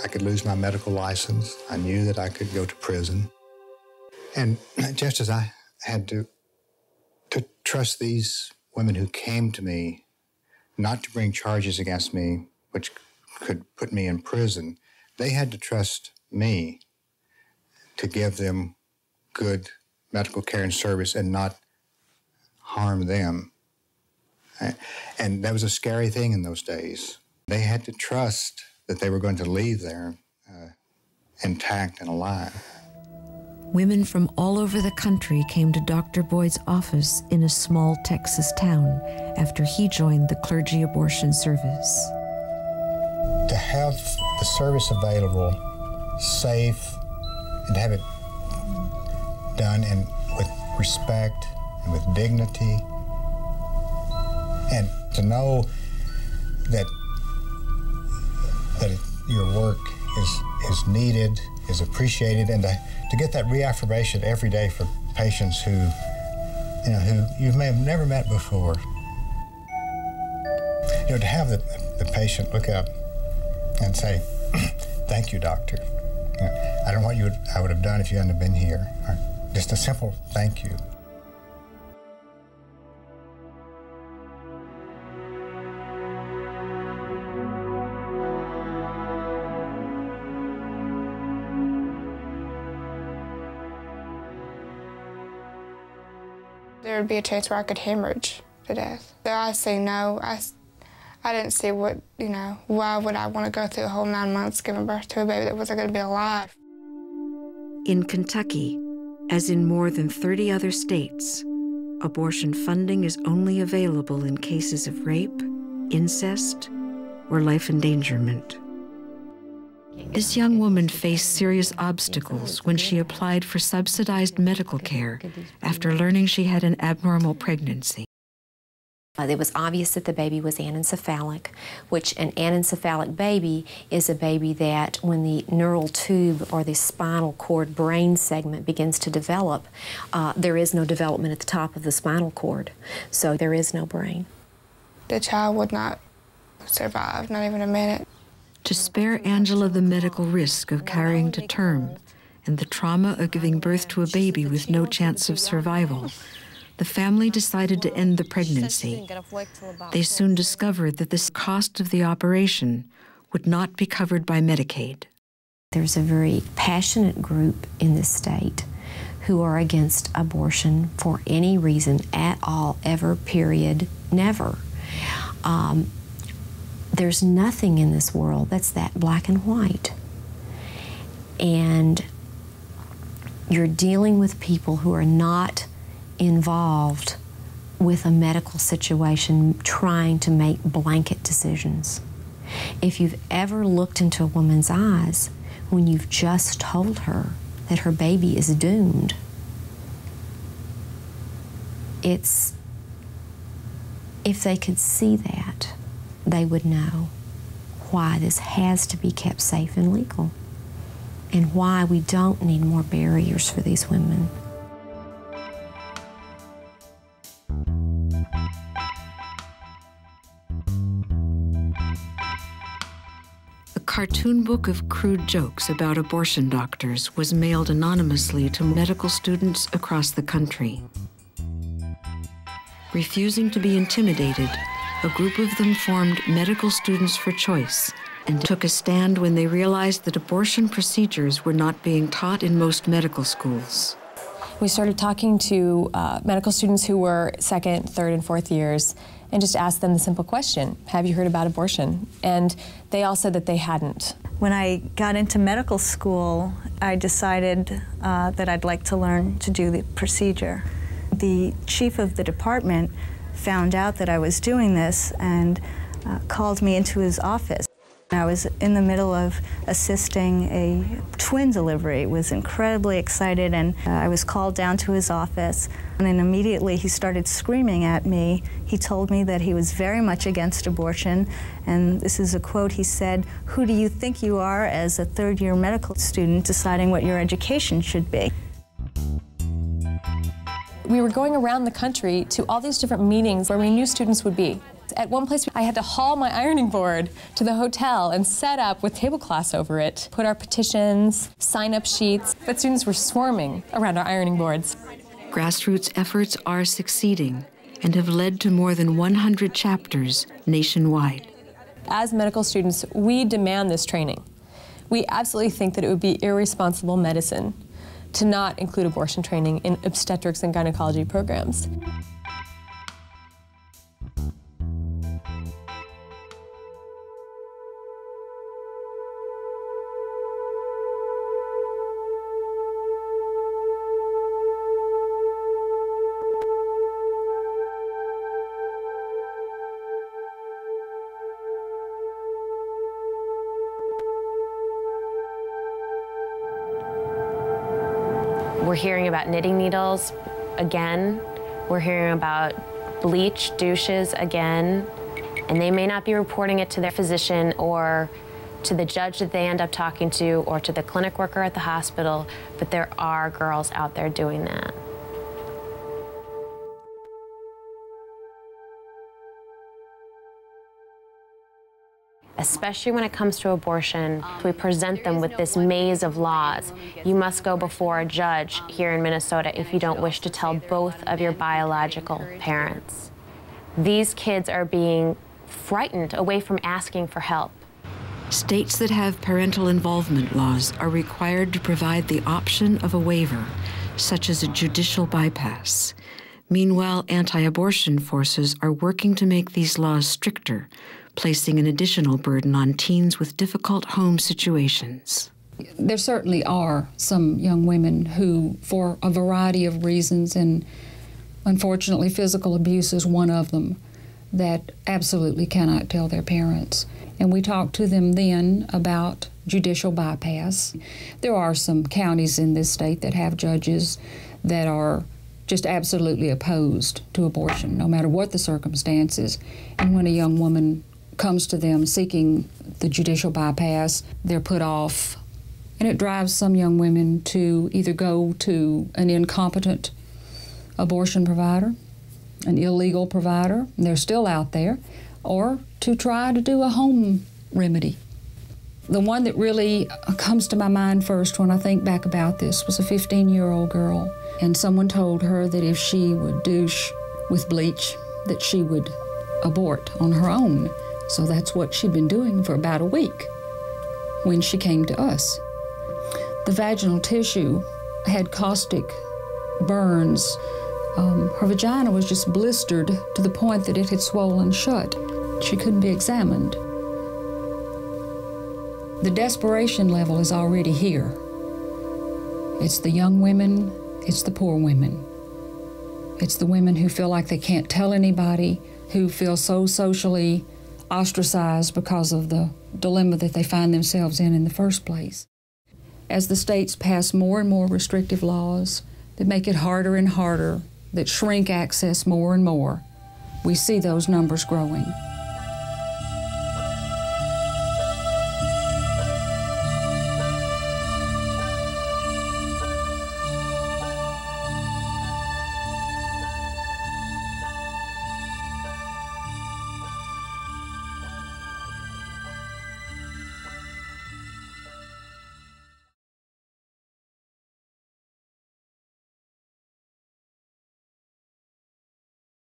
I could lose my medical license. I knew that I could go to prison. And just as I had to trust these women who came to me, not to bring charges against me, which could put me in prison, they had to trust me to give them good medical care and service and not harm them. And that was a scary thing in those days. They had to trust that they were going to leave there intact and alive. Women from all over the country came to Dr. Boyd's office in a small Texas town after he joined the clergy abortion service. To have the service available, safe, and to have it done with respect and with dignity, and to know that your work is needed, is appreciated, and to get that reaffirmation every day from patients who you may have never met before. To have the patient look up and say, "Thank you, doctor. I don't know what I would have done if you hadn't been here." Or just a simple thank you. There would be a chance where I could hemorrhage to death. So I say no. I didn't see why would I want to go through a whole 9 months giving birth to a baby that wasn't going to be alive. In Kentucky, as in more than 30 other states, abortion funding is only available in cases of rape, incest, or life endangerment. This young woman faced serious obstacles when she applied for subsidized medical care after learning she had an abnormal pregnancy. It was obvious that the baby was anencephalic, which an anencephalic baby is a baby that when the neural tube or the spinal cord brain segment begins to develop, there is no development at the top of the spinal cord, so there is no brain. The child would not survive, not even a minute. To spare Angela the medical risk of carrying to term and the trauma of giving birth to a baby with no chance of survival, the family decided to end the pregnancy. They soon discovered that the cost of the operation would not be covered by Medicaid. There's a very passionate group in this state who are against abortion for any reason at all, ever, period, never. There's nothing in this world that's that black and white. And you're dealing with people who are not involved with a medical situation trying to make blanket decisions. If you've ever looked into a woman's eyes when you've just told her that her baby is doomed, if they could see that, they would know why this has to be kept safe and legal and why we don't need more barriers for these women. A cartoon book of crude jokes about abortion doctors was mailed anonymously to medical students across the country. Refusing to be intimidated, a group of them formed Medical Students for Choice and took a stand when they realized that abortion procedures were not being taught in most medical schools. We started talking to medical students who were second, third, and fourth years and just asked them the simple question, have you heard about abortion? And they all said that they hadn't. When I got into medical school, I decided that I'd like to learn to do the procedure. The chief of the department found out that I was doing this and called me into his office. I was in the middle of assisting a twin delivery, was incredibly excited, and I was called down to his office, and then immediately he started screaming at me. He told me that he was very much against abortion, and this is a quote, he said, "Who do you think you are as a third-year medical student deciding what your education should be?" We were going around the country to all these different meetings where we knew students would be. At one place, I had to haul my ironing board to the hotel and set up with tablecloths over it, put our petitions, sign-up sheets. But students were swarming around our ironing boards. Grassroots efforts are succeeding and have led to more than 100 chapters nationwide. As medical students, we demand this training. We absolutely think that it would be irresponsible medicine to not include abortion training in obstetrics and gynecology programs. We're hearing about knitting needles again. We're hearing about bleach douches again. And they may not be reporting it to their physician or to the judge that they end up talking to or to the clinic worker at the hospital, but there are girls out there doing that. Especially when it comes to abortion, we present them with this maze of laws. You must go before a judge here in Minnesota if you don't wish to tell both of your biological parents. These kids are being frightened away from asking for help. States that have parental involvement laws are required to provide the option of a waiver, such as a judicial bypass. Meanwhile, anti-abortion forces are working to make these laws stricter, placing an additional burden on teens with difficult home situations. There certainly are some young women who, for a variety of reasons, and unfortunately physical abuse is one of them, that absolutely cannot tell their parents. And we talk to them then about judicial bypass. There are some counties in this state that have judges that are just absolutely opposed to abortion, no matter what the circumstances. And when a young woman comes to them seeking the judicial bypass, they're put off. And it drives some young women to either go to an incompetent abortion provider, an illegal provider, and they're still out there, or to try to do a home remedy. The one that really comes to my mind first when I think back about this was a 15-year-old girl, and someone told her that if she would douche with bleach, that she would abort on her own. So that's what she'd been doing for about a week when she came to us. The vaginal tissue had caustic burns. Her vagina was just blistered to the point that it had swollen shut. She couldn't be examined. The desperation level is already here. It's the young women, it's the poor women. It's the women who feel like they can't tell anybody, who feel so socially ostracized because of the dilemma that they find themselves in the first place. As the states pass more and more restrictive laws that make it harder and harder, that shrink access more and more, we see those numbers growing.